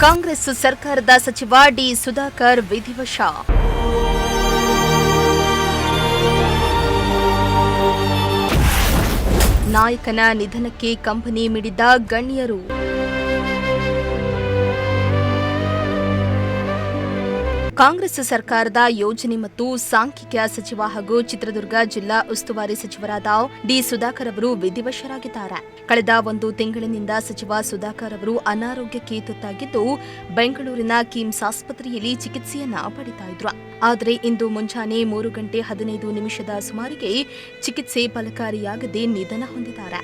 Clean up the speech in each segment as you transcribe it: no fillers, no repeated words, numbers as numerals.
ಕಾಂಗ್ರೆಸ್ ಸರ್ಕಾರದ ಸಚಿವ ಡಿ ಸುಧಾಕರ್ ವಿಧಿವಶ. ನಾಯಕನ ನಿಧನಕ್ಕೆ ಕಂಬನಿ ಮಿಡಿದ ಗಣ್ಯರು. ಕಾಂಗ್ರೆಸ್ ಸರ್ಕಾರದ ಯೋಜನೆ ಮತ್ತು ಸಾಂಖ್ಯಿಕ ಸಚಿವ ಹಾಗೂ ಚಿತ್ರದುರ್ಗ ಜಿಲ್ಲಾ ಉಸ್ತುವಾರಿ ಸಚಿವರಾದ ಡಿ ಸುಧಾಕರ್ ಅವರು ವಿಧಿವಶರಾಗಿದ್ದಾರೆ. ಕಳೆದ 1 ತಿಂಗಳಿನಿಂದ ಸಚಿವ ಸುಧಾಕರ್ ಅವರು ಅನಾರೋಗ್ಯಕ್ಕೆ ತುತ್ತಾಗಿದ್ದು ಬೆಂಗಳೂರಿನ ಕಿಮ್ಸ್ ಆಸ್ಪತ್ರೆಯಲ್ಲಿ ಚಿಕಿತ್ಸೆಯನ್ನ ಪಡಿತಾ ಇದ್ರು. ಆದರೆ ಇಂದು ಮುಂಜಾನೆ 3:15 ಸುಮಾರಿಗೆ ಚಿಕಿತ್ಸೆ ಫಲಕಾರಿಯಾಗದೆ ನಿಧನ ಹೊಂದಿದ್ದಾರೆ.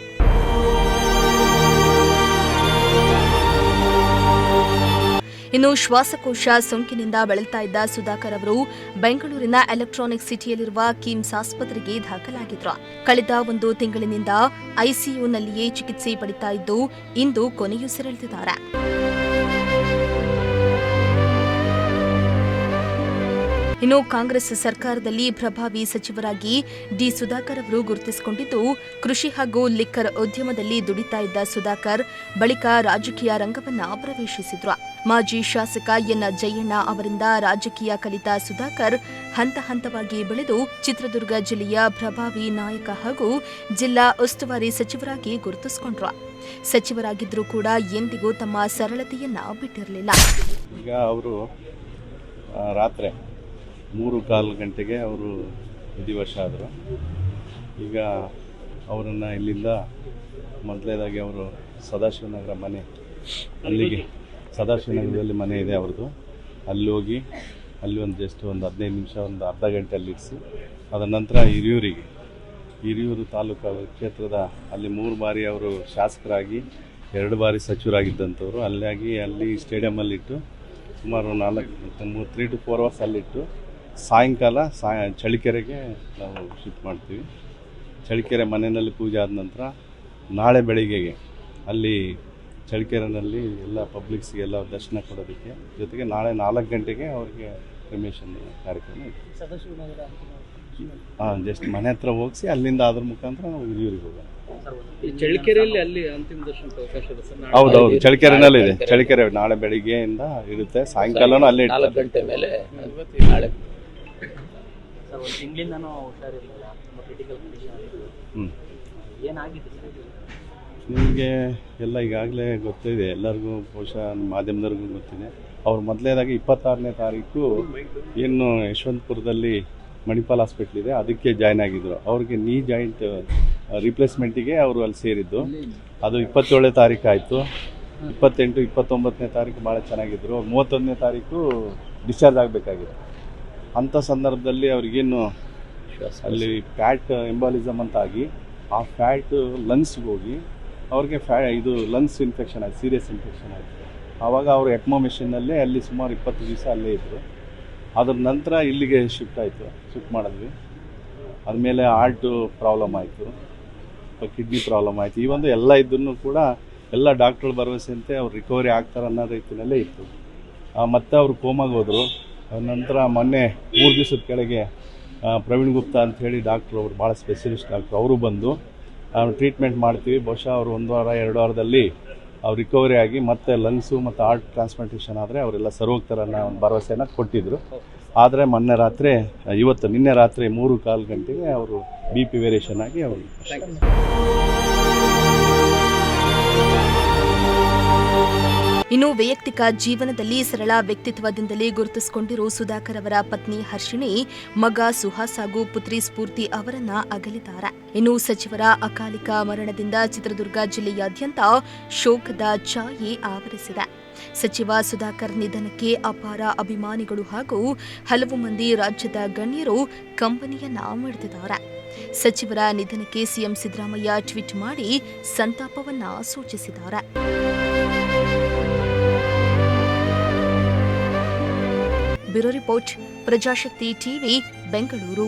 ಇನ್ನು ಶ್ವಾಸಕೋಶ ಸೋಂಕಿನಿಂದ ಬಳಲ್ತಾ ಇದ್ದ ಸುಧಾಕರ್ ಅವರು ಬೆಂಗಳೂರಿನ ಎಲೆಕ್ಟ್ರಾನಿಕ್ ಸಿಟಿಯಲ್ಲಿರುವ ಕಿಮ್ಸ್ ಆಸ್ಪತ್ರೆಗೆ ದಾಖಲಾಗಿದ್ರು. ಕಳೆದ 1 ತಿಂಗಳಿನಿಂದ ಐಸಿಯುನಲ್ಲಿಯೇ ಚಿಕಿತ್ಸೆ ಪಡಿತಾ ಇದ್ದು ಇಂದು ಕೊನೆಯುಸಿರೆಳೆದಿದ್ದಾರೆ. ಇನ್ನು ಕಾಂಗ್ರೆಸ್ ಸರ್ಕಾರದಲ್ಲಿ ಪ್ರಭಾವಿ ಸಚಿವರಾಗಿ ಡಿ ಸುಧಾಕರ್ ಅವರು ಗುರುತಿಸಿಕೊಂಡಿದ್ದು ಕೃಷಿ ಹಾಗೂ ಲಿಕ್ಕರ್ ಉದ್ಯಮದಲ್ಲಿ ದುಡಿತಾ ಇದ್ದ ಸುಧಾಕರ್ ಬಳಿಕ ರಾಜಕೀಯ ರಂಗವನ್ನ ಪ್ರವೇಶಿಸಿದ್ರು. ಮಾಜಿ ಶಾಸಕ ಎನ್ ಜಯಣ್ಣ ಅವರಿಂದ ರಾಜಕೀಯ ಕಲಿತ ಸುಧಾಕರ್ ಹಂತ ಹಂತವಾಗಿ ಬೆಳೆದು ಚಿತ್ರದುರ್ಗ ಜಿಲ್ಲೆಯ ಪ್ರಭಾವಿ ನಾಯಕ ಹಾಗೂ ಜಿಲ್ಲಾ ಉಸ್ತುವಾರಿ ಸಚಿವರಾಗಿ ಗುರುತಿಸಿಕೊಂಡ್ರು. ಸಚಿವರಾಗಿದ್ರೂ ಕೂಡ ಎಂದಿಗೂ ತಮ್ಮ ಸರಳತೆಯನ್ನ ಬಿಟ್ಟಿರಲಿಲ್ಲ. ಈಗ ಅವರು ರಾತ್ರಿ 3:15 ಗಂಟೆಗೆ ಅವರು ವಿಧಿವಶ ಆದರು. ಈಗ ಅವರನ್ನು ಇಲ್ಲಿಂದ ಮೊದಲನೇದಾಗಿ ಅವರು ಸದಾಶಿವನಗರ ಮನೆ, ಅಲ್ಲಿಗೆ ಸದಾಶಿವನಗರದಲ್ಲಿ ಮನೆ ಇದೆ ಅವ್ರದ್ದು, ಅಲ್ಲಿ ಹೋಗಿ ಅಲ್ಲಿ ಒಂದು ಜಸ್ಟ್ ಒಂದು 15 ನಿಮಿಷ ಒಂದು ಅರ್ಧ ಗಂಟೆ ಅಲ್ಲಿರಿಸಿ ಅದರ ನಂತರ ಹಿರಿಯೂರು ತಾಲೂಕು ಕ್ಷೇತ್ರದ ಅಲ್ಲಿ 3 ಬಾರಿ ಅವರು ಶಾಸಕರಾಗಿ 2 ಬಾರಿ ಸಚಿವರಾಗಿದ್ದಂಥವ್ರು. ಅಲ್ಲಿ ಸ್ಟೇಡಿಯಮಲ್ಲಿಟ್ಟು ಸುಮಾರು 3 to 4 ಅವರ್ಸ್ ಅಲ್ಲಿಟ್ಟು ಸಾಯಂಕಾಲ ಚಳಿಕೆರೆಗೆ ನಾವು ಶಿಫ್ಟ್ ಮಾಡ್ತೀವಿ. ಚಳಿಕೆರೆ ಮನೆಯಲ್ಲಿ ಪೂಜೆ ಆದ ನಂತರ ನಾಳೆ ಬೆಳಿಗ್ಗೆಗೆ ಅಲ್ಲಿ ಚಳಿಕೆರೆನಲ್ಲಿ ಎಲ್ಲ ಪಬ್ಲಿಕ್ಸ್ಗೆಲ್ಲ ದರ್ಶನ ಕೊಡೋದಕ್ಕೆ, ಜೊತೆಗೆ ನಾಳೆ 4 ಗಂಟೆಗೆ ಅವರಿಗೆ ಕ್ರಿಮೇಷನ್ ಕಾರ್ಯಕ್ರಮ ಇತ್ತು. ಜಸ್ಟ್ ಮನೆ ಹತ್ರ ಹೋಗಿಸಿ ಅಲ್ಲಿಂದ ಅದ್ರ ಮುಖಾಂತರ ನಾವು ಹಿರಿಯೂರಿಗೆ ಹೋಗೋಣ. ಚಳಿಕೆರೆಯಲ್ಲಿ ಅಲ್ಲಿ ಅಂತಿಮ ದರ್ಶನಕ್ಕೆ ಅವಕಾಶ ಇದೆ ಸರ್? ಹೌದೌದು, ಚಳಿಕೆರೆನಲ್ಲಿ ಇದೆ. ಚಳಿಕೆರೆ ನಾಳೆ ಬೆಳಿಗ್ಗೆಯಿಂದ ಇರುತ್ತೆ, ಸಾಯಂಕಾಲನೂ ಅಲ್ಲೇ 4 ಗಂಟೆ ಮೇಲೆ ನಾಳೆ. ಸರ್, 1 ತಿಂಗಳಿಂದನೂ ಹುಷಾರಿರಲಿಲ್ಲ, ಕ್ರಿಟಿಕಲ್ ಕಂಡೀಷನ್. ಏನಾಗಿದೆ ಸರ್? ನಿಮಗೆ ಎಲ್ಲ ಈಗಾಗಲೇ ಗೊತ್ತಿದೆ, ಎಲ್ಲರಿಗೂ ಬಹುಶಃ ಮಾಧ್ಯಮದವ್ರಿಗೂ ಗೊತ್ತಿದೆ. ಅವ್ರು ಮೊದಲನೇದಾಗಿ 26ನೇ ತಾರೀಕು ಏನು ಯಶವಂತಪುರದಲ್ಲಿ ಮಣಿಪಾಲ್ ಹಾಸ್ಪಿಟ್ಲ್ ಇದೆ, ಅದಕ್ಕೆ ಜಾಯ್ನ್ ಆಗಿದ್ದರು. ಅವ್ರಿಗೆ ನೀ ಜಾಯಿಂಟ್ ರಿಪ್ಲೇಸ್ಮೆಂಟಿಗೆ ಅವರು ಅಲ್ಲಿ ಸೇರಿದ್ದು. ಅದು 27ನೇ ತಾರೀಕು ಆಯಿತು. 28, 29ನೇ ತಾರೀಕು ಭಾಳ ಚೆನ್ನಾಗಿದ್ದರು. 31ನೇ ತಾರೀಕು ಡಿಸ್ಚಾರ್ಜ್ ಆಗಬೇಕಾಗಿತ್ತು. ಅಂಥ ಸಂದರ್ಭದಲ್ಲಿ ಅವ್ರಿಗೇನು ಅಲ್ಲಿ ಫ್ಯಾಟ್ ಎಂಬಾಲಿಸಮ್ ಅಂತ ಆಗಿ ಆ ಫ್ಯಾಟ್ ಲಂಗ್ಸ್ಗೆ ಹೋಗಿ ಅವ್ರಿಗೆ ಇದು ಲಂಗ್ಸ್ ಇನ್ಫೆಕ್ಷನ್ ಆಯಿತು, ಸೀರಿಯಸ್ ಇನ್ಫೆಕ್ಷನ್ ಆಯಿತು. ಆವಾಗ ಅವರು ಎಕ್ಮೋ ಮೆಷಿನ್ನಲ್ಲೇ ಅಲ್ಲಿ ಸುಮಾರು 20 ದಿವಸ ಅಲ್ಲೇ ಇದ್ದರು. ಅದ್ರ ನಂತರ ಇಲ್ಲಿಗೆ ಶಿಫ್ಟ್ ಮಾಡಿದ್ವಿ. ಆದಮೇಲೆ ಹಾರ್ಟು ಪ್ರಾಬ್ಲಮ್ ಆಯಿತು, ಕಿಡ್ನಿ ಪ್ರಾಬ್ಲಮ್ ಆಯಿತು. ಈ ಒಂದು ಎಲ್ಲ ಇದ್ದನ್ನು ಕೂಡ ಎಲ್ಲ ಡಾಕ್ಟ್ರುಗಳ ಭರವಸೆಯಂತೆ ಅವ್ರು ರಿಕವರಿ ಆಗ್ತಾರೆ ಅನ್ನೋ ರೀತಿಯಲ್ಲೇ ಇತ್ತು. ಮತ್ತು ಅವರು ಕೋಮಾಗೆ ಹೋದರು. ನಂತರ ಮೊನ್ನೆ 3 ದಿವಸದ ಕೆಳಗೆ ಪ್ರವೀಣ್ ಗುಪ್ತಾ ಅಂಥೇಳಿ ಡಾಕ್ಟ್ರು, ಅವರು ಭಾಳ ಸ್ಪೆಷಲಿಸ್ಟ್ ಡಾಕ್ಟ್ರು, ಅವರು ಬಂದು ಟ್ರೀಟ್ಮೆಂಟ್ ಮಾಡ್ತೀವಿ, ಬಹುಶಃ ಅವರು 1 ವಾರ 2 ವಾರದಲ್ಲಿ ಅವ್ರು ರಿಕವರಿ ಆಗಿ ಮತ್ತೆ ಲಂಗ್ಸು ಮತ್ತು ಹಾರ್ಟ್ ಟ್ರಾನ್ಸ್ಪ್ಲಾಂಟೇಷನ್ ಆದರೆ ಅವರೆಲ್ಲ ಸರೋಗ್ತಾರೆ ಅನ್ನೋ ಒಂದು ಭರವಸೆಯನ್ನು ಕೊಟ್ಟಿದ್ದರು. ಆದರೆ ನಿನ್ನೆ ರಾತ್ರಿ 3:15 ಗಂಟೆಗೆ ಅವರು BP ವೇರಿಯೇಷನ್ ಆಗಿ ಅವರು. ಇನ್ನು ವೈಯಕ್ತಿಕ ಜೀವನದಲ್ಲಿ ಸರಳ ವ್ಯಕ್ತಿತ್ವದಿಂದಲೇ ಗುರುತಿಸಿಕೊಂಡಿರೋ ಸುಧಾಕರ್ ಅವರ ಪತ್ನಿ ಹರ್ಷಿಣಿ, ಮಗ ಸುಹಾಸ್ ಹಾಗೂ ಪುತ್ರಿ ಸ್ಫೂರ್ತಿ ಅವರನ್ನ ಅಗಲಿದ್ದಾರೆ. ಇನ್ನು ಸಚಿವರ ಅಕಾಲಿಕ ಮರಣದಿಂದ ಚಿತ್ರದುರ್ಗ ಜಿಲ್ಲೆಯಾದ್ಯಂತ ಶೋಕದ ಛಾಯೆ ಆವರಿಸಿದೆ. ಸಚಿವ ಸುಧಾಕರ್ ನಿಧನಕ್ಕೆ ಅಪಾರ ಅಭಿಮಾನಿಗಳು ಹಾಗೂ ಹಲವು ಮಂದಿ ರಾಜ್ಯದ ಗಣ್ಯರು ಕಂಬನಿಯನ್ನ ಮಿಡಿದಿದ್ದಾರೆ. ಸಚಿವರ ನಿಧನಕ್ಕೆ ಸಿಎಂ ಸಿದ್ದರಾಮಯ್ಯ ಟ್ವೀಟ್ ಮಾಡಿ ಸಂತಾಪವನ್ನ ಸೂಚಿಸಿದ್ದಾರೆ. Bureau report, Prajashakti TV, Bengaluru.